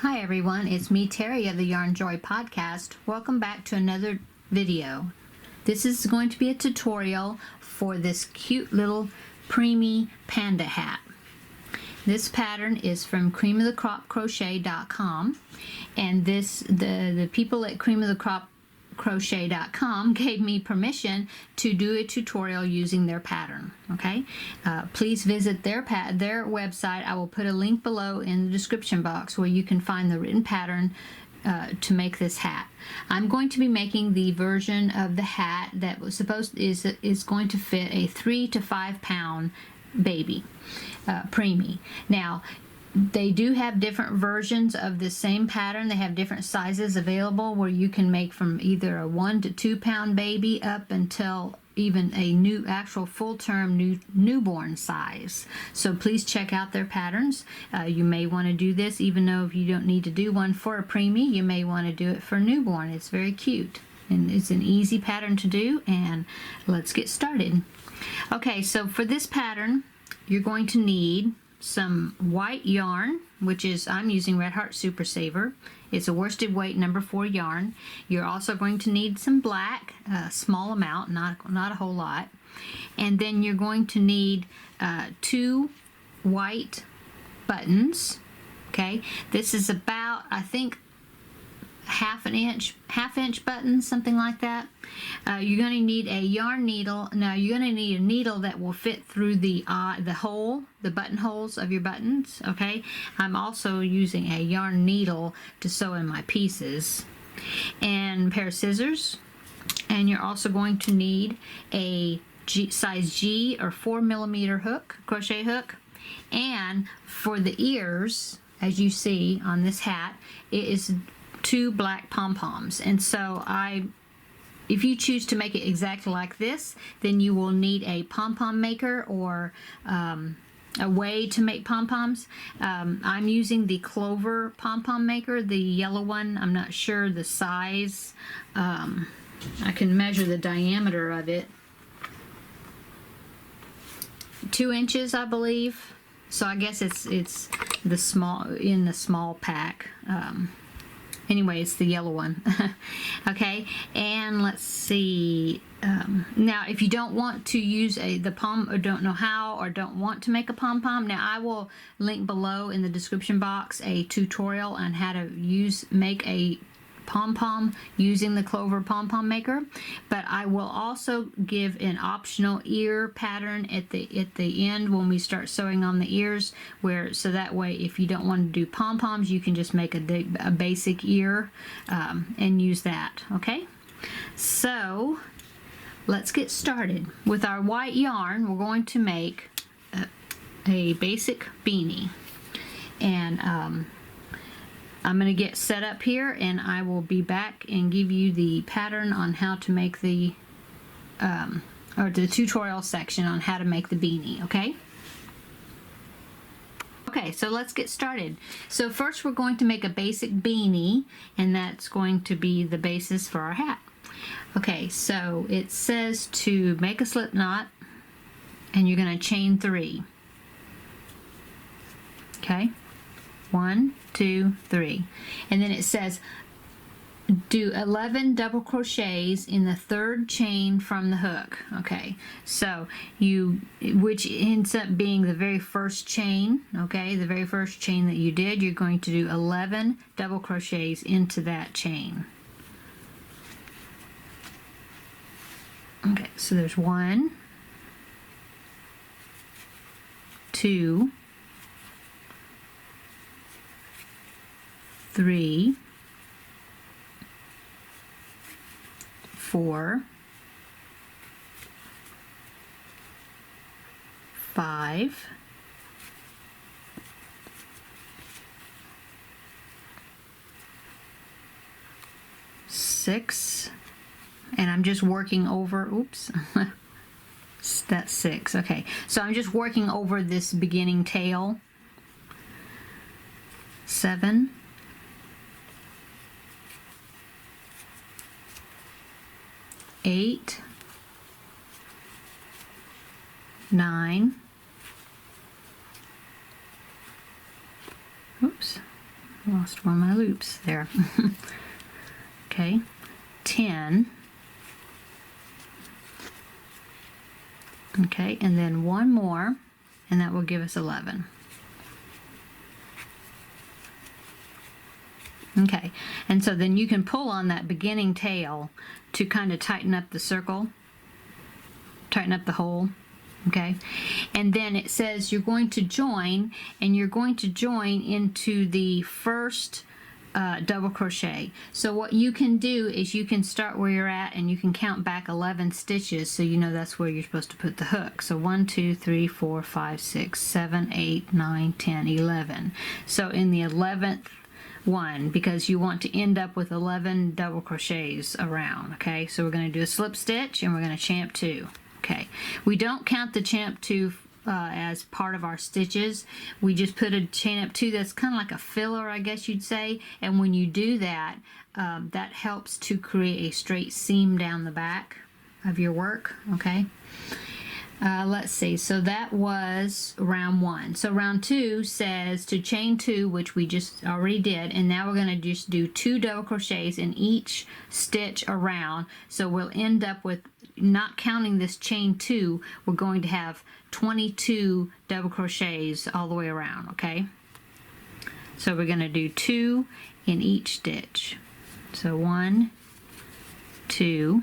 Hi everyone, it's me Terry of the Yarnjoy podcast. Welcome back to another video. This is going to be a tutorial for this cute little Preemie Panda hat. This pattern is from creamofthecropcrochet.com, and the people at creamofthecropcrochet.com gave me permission to do a tutorial using their pattern. Okay, please visit their website. I will put a link below in the description box where you can find the written pattern to make this hat. I'm going to be making the version of the hat that was is going to fit a 3 to 5 pound baby preemie. Now they do have different versions of the same pattern. They have different sizes available where you can make from either a 1 to 2 pound baby up until even a actual full-term newborn size. So please check out their patterns. You may want to do this even though if you don't need to do one for a preemie, you may want to do it for a newborn. It's very cute and it's an easy pattern to do, and let's get started. Okay, so for this pattern you're going to need some white yarn, which is, I'm using Red Heart Super Saver. It's a worsted weight number 4 yarn. You're also going to need some black, a small amount, not a whole lot. And then you're going to need 2 white buttons. Okay, this is about, I think, half inch buttons, something like that. You're going to need a yarn needle. Now you're going to need a needle that will fit through the buttonholes of your buttons. Okay, I'm also using a yarn needle to sew in my pieces, and a pair of scissors. And you're also going to need a size G or 4mm hook, crochet hook. And for the ears, as you see on this hat, it is 2 black pom-poms. And so if you choose to make it exactly like this, then you will need a pom-pom maker or a way to make pom-poms. I'm using the Clover pom-pom maker, the yellow one. I'm not sure the size. I can measure the diameter of it. 2 inches, I believe. So I guess it's the small pack. Anyway, it's the yellow one. Okay, and let's see. Now, if you don't want to use the pom, or don't know how, or don't want to make a pom-pom, now I will link below in the description box a tutorial on how to make a pom-pom using the Clover pom-pom maker. But I will also give an optional ear pattern at the end when we start sewing on the ears, so that way if you don't want to do pom-poms, you can just make a basic ear and use that. Okay, so let's get started. With our white yarn, we're going to make a basic beanie, and I'm going to get set up here, and I will be back and give you the pattern on how to make the or the tutorial section on how to make the beanie. Okay, so let's get started. So first we're going to make a basic beanie, and that's going to be the basis for our hat. Okay, so it says to make a slip knot, and you're going to chain 3. Okay, 1, 2, 3, and then it says do 11 double crochets in the 3rd chain from the hook. Okay, so which ends up being the very first chain. Okay, the very first chain that you did, you're going to do 11 double crochets into that chain. Okay, so there's 1, 2, 3, 4, 5, 6, and I'm just working over, oops, that's 6. Okay, so I'm just working over this beginning tail. 7, 8, 9, oops, lost one of my loops there. Okay, 10. Okay, and then one more, and that will give us 11. Okay, and so then you can pull on that beginning tail to kind of tighten up the circle, tighten up the hole. Okay, and then it says you're going to join, and you're going to join into the first double crochet. So what you can do is you can start where you're at, and you can count back 11 stitches, so you know that's where you're supposed to put the hook. So 1 2 3 4 5 6 7 8 9 10 11. So in the 11th one, because you want to end up with 11 double crochets around. Okay, so we're going to do a slip stitch, and we're going to champ 2. Okay, we don't count the champ 2 as part of our stitches. We just put a chain up 2 that's kind of like a filler, I guess you'd say, and when you do that, that helps to create a straight seam down the back of your work. Okay, let's see, so that was round 1. So round 2 says to chain 2, which we just already did, and now we're going to just do 2 double crochets in each stitch around. So we'll end up with, not counting this chain 2, we're going to have 22 double crochets all the way around. Okay, so we're going to do 2 in each stitch. So 1 2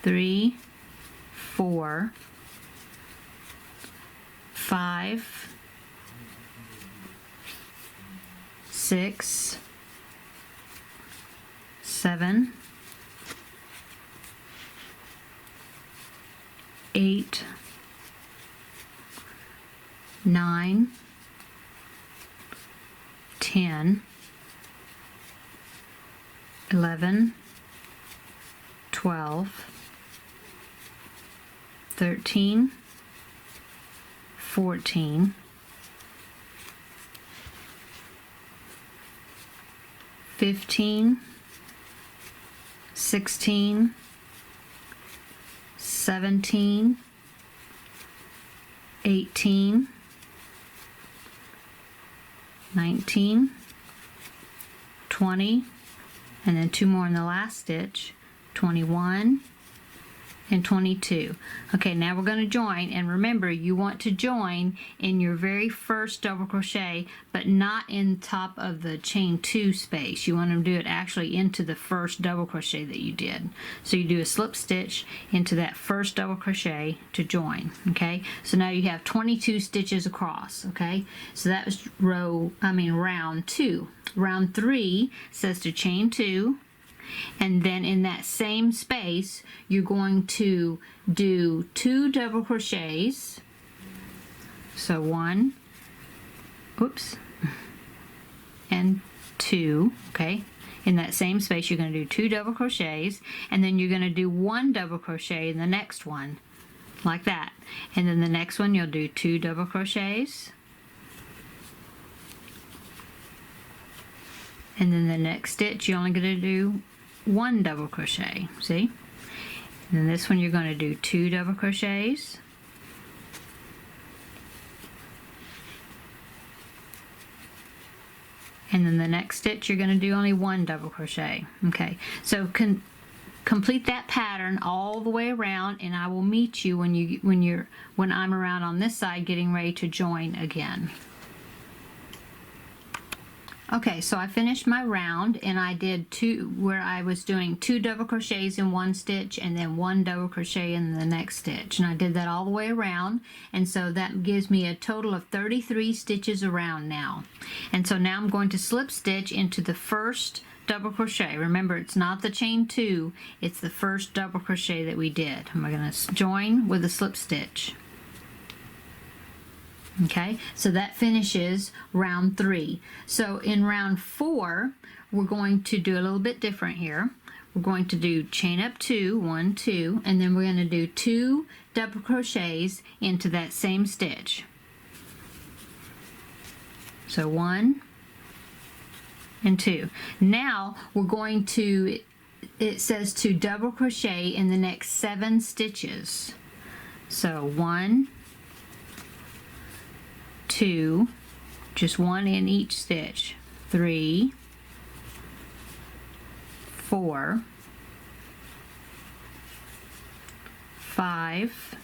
3 4 5 6 7 8 9 10 11 12 13 14 15 16 17 18 19 20, and then 2 more in the last stitch, 21 and 22. Okay, now we're going to join, and remember, you want to join in your very first double crochet, but not in top of the chain 2 space. You want to do it actually into the first double crochet that you did. So you do a slip stitch into that first double crochet to join. Okay, so now you have 22 stitches across. Okay, so that was round 2. Round 3 says to chain 2, and then in that same space you're going to do 2 double crochets. So 1, oops, and 2. Okay, in that same space you're going to do 2 double crochets, and then you're going to do 1 double crochet in the next one, like that, and then the next one you'll do 2 double crochets, and then the next stitch you're only going to do 1 double crochet. See? And then this one you're going to do 2 double crochets, and then the next stitch you're going to do only 1 double crochet. Okay, so complete that pattern all the way around, and I will meet you when I'm around on this side getting ready to join again. Okay, so I finished my round, and I did 2 where I was doing 2 double crochets in one stitch and then 1 double crochet in the next stitch, and I did that all the way around, and so that gives me a total of 33 stitches around now. And so now I'm going to slip stitch into the first double crochet. Remember, it's not the chain 2, it's the first double crochet that we did. And we're going to join with a slip stitch. Okay, so that finishes round 3. So in round 4, we're going to do a little bit different here. We're going to do chain up 2, 1, 2, and then we're going to do 2 double crochets into that same stitch. So 1 and 2. Now we're going to, it says to double crochet in the next 7 stitches. So 1, 2, just one in each stitch. 3, 4, 5,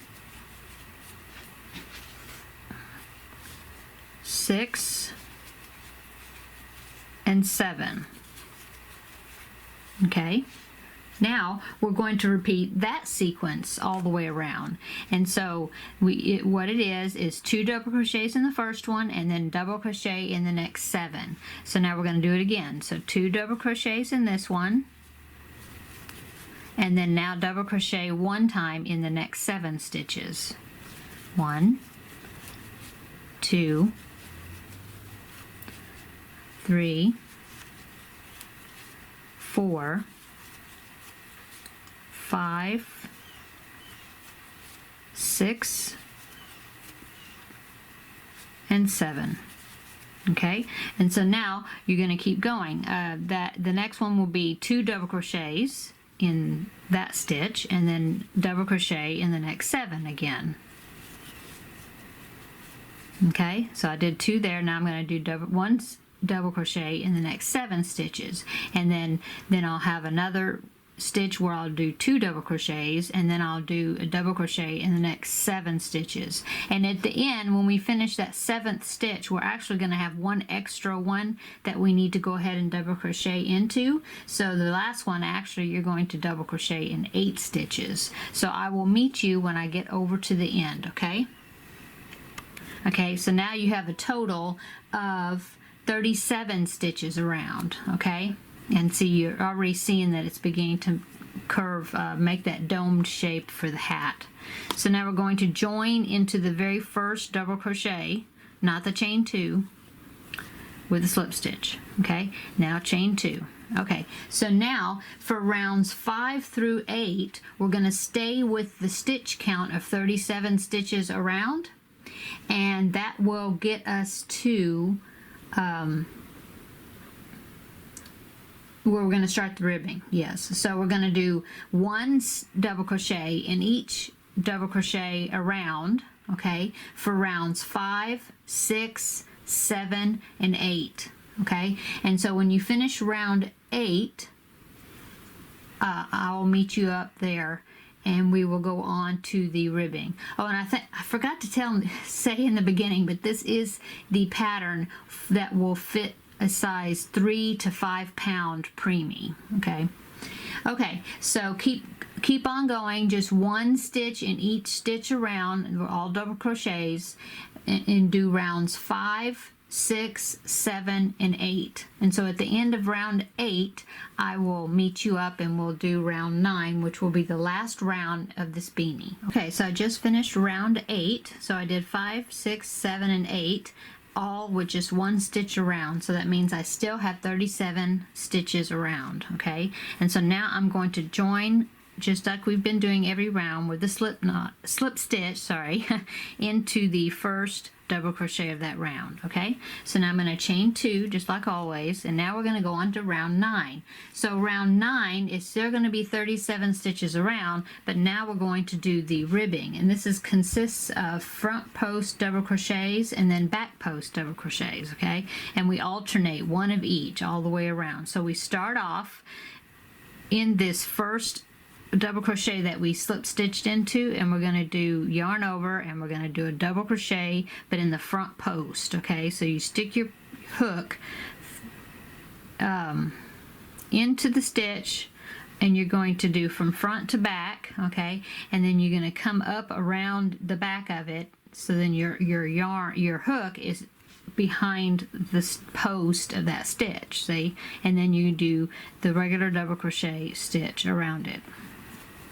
6, and 7. Okay, now we're going to repeat that sequence all the way around. And so what it is 2 double crochets in the first one and then double crochet in the next 7. So now we're going to do it again. So 2 double crochets in this one, and then now double crochet 1 time in the next 7 stitches. 1, 2, 3, 4, 5, 6, and 7. Okay, and so now you're going to keep going. The next one will be 2 double crochets in that stitch and then double crochet in the next 7 again. Okay, so I did 2 there. Now I'm going to do 1 double crochet in the next 7 stitches, and then I'll have another stitch where I'll do 2 double crochets, and then I'll do a double crochet in the next 7 stitches. And at the end, when we finish that 7th stitch, we're actually going to have 1 extra one that we need to go ahead and double crochet into. So the last one, actually, you're going to double crochet in 8 stitches. So I will meet you when I get over to the end. Okay, so now you have a total of 37 stitches around. Okay, and see, you're already seeing that it's beginning to curve, make that domed shape for the hat. So now we're going to join into the very first double crochet, not the chain 2, with a slip stitch. Okay, now chain 2. Okay, so now for rounds 5 through 8, we're going to stay with the stitch count of 37 stitches around, and that will get us to where we're going to start the ribbing. Yes, so we're going to do 1 double crochet in each double crochet around, okay, for rounds 5, 6, 7, and 8. Okay, and so when you finish round 8, I'll meet you up there and we will go on to the ribbing. Oh, and I forgot to say in the beginning, but this is the pattern that will fit a size 3 to 5 pound preemie. Okay, so keep on going, just 1 stitch in each stitch around, and we're all double crochets, and do rounds 5, 6, 7, and 8. And so at the end of round 8, I will meet you up and we'll do round 9, which will be the last round of this beanie. Okay, so I just finished round 8. So I did 5, 6, 7, and 8, all with just 1 stitch around. So that means I still have 37 stitches around. Okay, and so now I'm going to join, just like we've been doing every round, with the slip stitch, into the first double crochet of that round. Okay, so now I'm going to chain 2 just like always, and now we're going to go on to round 9. So round 9 is still going to be 37 stitches around, but now we're going to do the ribbing, and this consists of front post double crochets and then back post double crochets. Okay, and we alternate 1 of each all the way around. So we start off in this first double crochet that we slip stitched into, and we're going to do yarn over, and we're going to do a double crochet but in the front post. Okay, so you stick your hook into the stitch, and you're going to do from front to back. Okay, and then you're going to come up around the back of it, so then your hook is behind the post of that stitch, see, and then you do the regular double crochet stitch around it.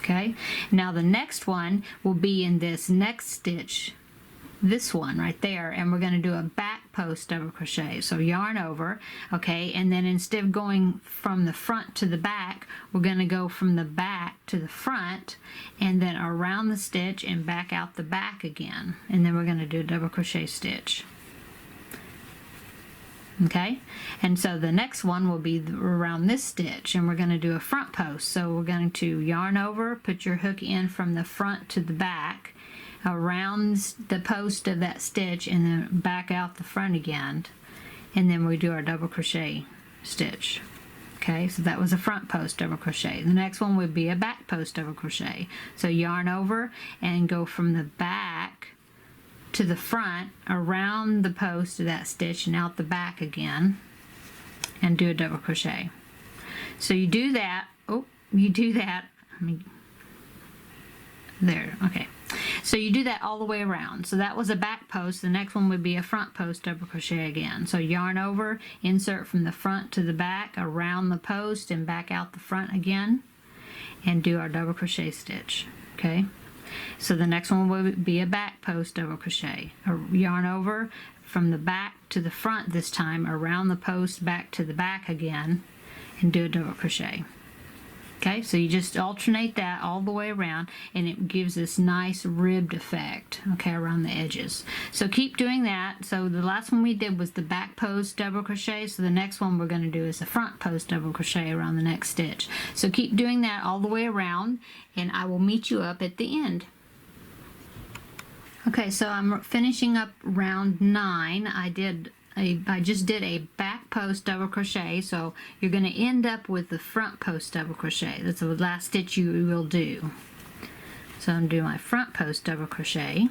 Okay, now the next one will be in this next stitch, this one right there, and we're going to do a back post double crochet. So yarn over, okay, and then instead of going from the front to the back, we're going to go from the back to the front, and then around the stitch and back out the back again, and then we're going to do a double crochet stitch. Okay, and so the next one will be around this stitch, and we're going to do a front post. So we're going to yarn over, put your hook in from the front to the back, around the post of that stitch and then back out the front again, and then we do our double crochet stitch. Okay, so that was a front post double crochet. The next one would be a back post double crochet. So yarn over and go from the back to the front around the post of that stitch and out the back again and do a double crochet. So you do that, there, okay. So you do that all the way around. So that was a back post. The next one would be a front post double crochet again. So yarn over, insert from the front to the back, around the post and back out the front again, and do our double crochet stitch, okay? So the next one would be a back post double crochet. Yarn over from the back to the front this time, around the post, back to the back again, and do a double crochet. Okay, so you just alternate that all the way around, and it gives this nice ribbed effect, okay, around the edges. So keep doing that. So the last one we did was the back post double crochet, so the next one we're going to do is the front post double crochet around the next stitch. So keep doing that all the way around, and I will meet you up at the end. Okay, so I'm finishing up round 9. I just did a back post double crochet, so you're going to end up with the front post double crochet. That's the last stitch you will do. So I'm doing my front post double crochet,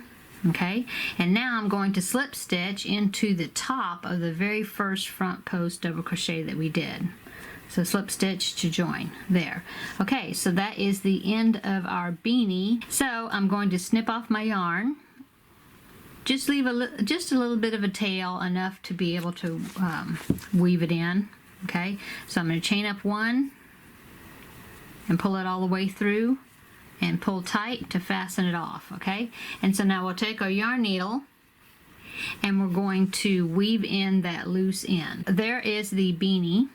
okay, and now I'm going to slip stitch into the top of the very first front post double crochet that we did. So slip stitch to join there. Okay, so that is the end of our beanie. So I'm going to snip off my yarn. Just leave just a little bit of a tail, enough to be able to weave it in. Okay, so I'm going to chain up one and pull it all the way through and pull tight to fasten it off. Okay, and so now we'll take our yarn needle and we're going to weave in that loose end. There is the beanie.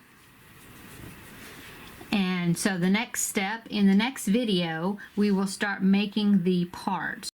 And so the next step, in the next video, we will start making the parts.